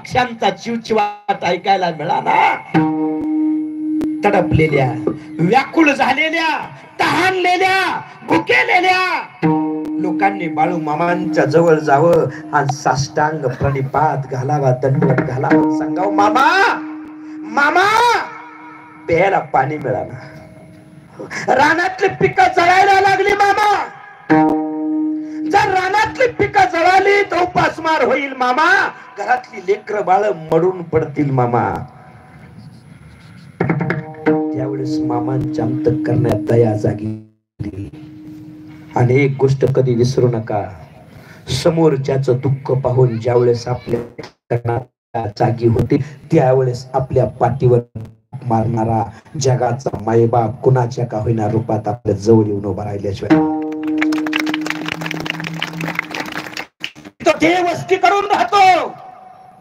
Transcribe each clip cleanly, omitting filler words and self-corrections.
पक्ष्यांचा चिवचिवाट ऐकायला मिळाला. तडपलेल्या, व्याकुळ झालेल्या, तहानलेल्या, भुकेलेल्या लोकांनी बाळू मामांच्या जवळ जावं आणि साष्टांग प्रणिपात घालावा, दंडवत घालावा, सांगावं मामा मामा. प्यायला पाणी मिळालं, रानातली पिकं जळायला लागली मामा. जर रानातली पिकं जळाली तर उपासमार होईल मामा. घरातली लेकर बाळ मरून पडतील मामा. त्यावेळेस मामांच्या अंतःकरणात दया जागी. आणि एक गोष्ट कधी विसरू नका, समोरच्याचं दुःख पाहून ज्यावेळेस आपल्या जागी होते त्यावेळेस आपल्या पाठीवर मारणारा जगाचा मायबाप कुणाच्या का होईना रूपात आपल्या जवळ येऊन उभा राहिल्याशिवाय ते वस्ती करून राहतो,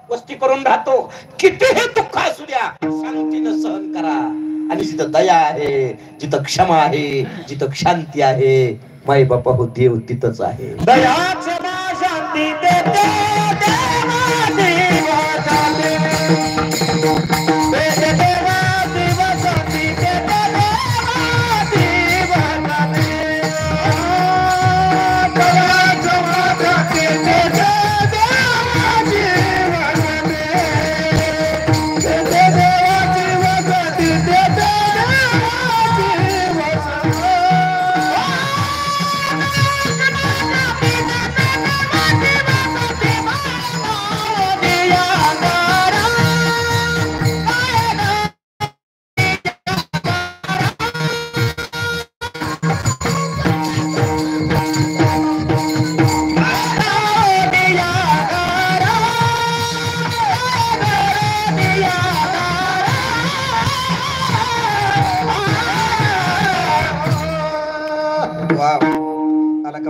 वस्ती करून राहतो. कितीही दुःख असू द्या शांतीनं सहन करा. आणि जिथं दया आहे, जिथं क्षमा आहे, जिथं शांती आहे, माय बापा हो देव तिथंच आहे. दया क्षमा शांती देते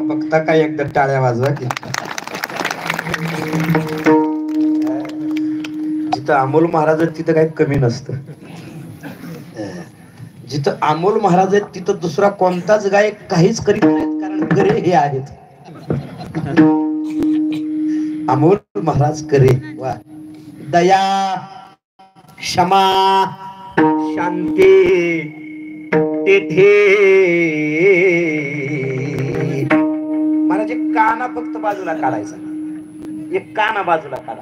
बघता काय एकदा टाळ्या वाजवा की. जिथं अमोल महाराज आहेत तिथं काही कमी नसतं. जिथं अमोल महाराज आहेत तिथं दुसरा कोणताच गायक काहीच करीत नाहीत, कारण करे हे आहेत. अमोल महाराज करे. वा. दया क्षमा शांती तेथे काना फक्त बाजूला काढायचा, एक काना बाजूला काढा.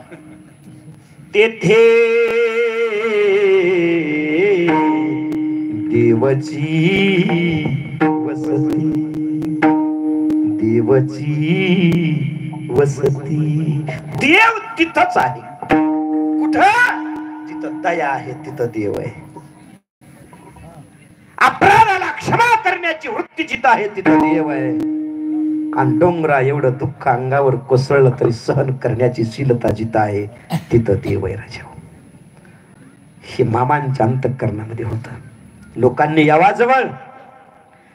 तेथे देवाची वसती, देवाची वसती. देव तिथंच आहे. कुठं? जिथं दया आहे तिथं देव आहे. अपराधाला क्षमा करण्याची वृत्ती जिथं आहे तिथं देव आहे. आणि डोंगरा एवढं दुःख अंगावर कोसळलं तरी सहन करण्याची शीलता जिथं आहे तिथं देव आहे राजा. हे मामांच्या अंतःकरणामध्ये होत. लोकांनी यावा जवळ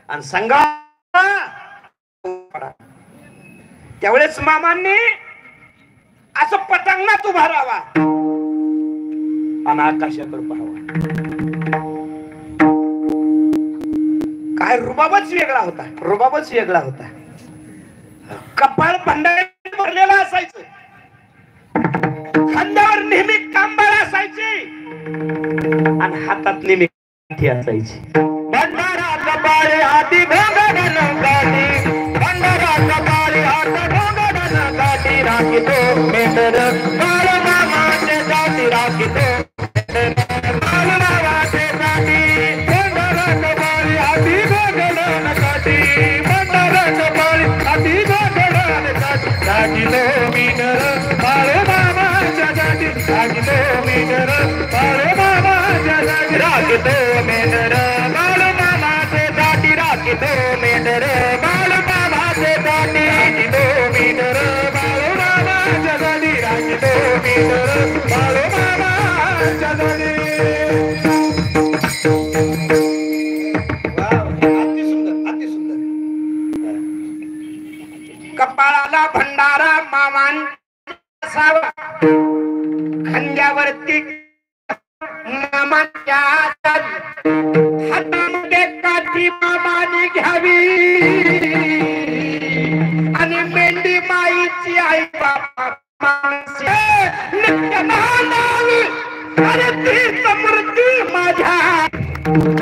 आणि सांगा. त्यावेळेस मामांनी असं पटांगणात उभा राहावा आणि आकाशाकडे पाहावा. काय रुबाबच वेगळा होता, रुबाबच वेगळा होता. कपाळ भंडारी भरलेला असायचं, खांद्यावर नेहमी कांबाळ असायची आणि हातात नेहमी काठी असायची. भंडारा कपाळे हाती भोंगडन गाठी, भंडारा कपाळे हात भोंगडन गाठी. राखीतो मेंढर बाळ मामाचे जाती, राखीतो बाळ मामाचे जाती. भंडारा कपाळे हाती भोंगडन गाठी, भंडारा कपाळे हाती राखीतो मेंढर बाळ मामाच्या जाती, राखीतो मेंढर बाळ मामाच्या जाती. राखीतो मेंढर बाळ मामाचे जाती, राखीतो मेंढर बाळ मामाचे जाती. राखीतो मेंढर बाळ मामाच्या जाती, राखीतो मेंढर बाळ मामाच्या जाती. कपाळाला भंडारा मामांचा, खांद्यावरती मामांच्या हातामध्ये काठी मामाने घ्यावी आणि मेंढी माईची आई बाबा नित्य अरे तीच मूर्ती माझ्या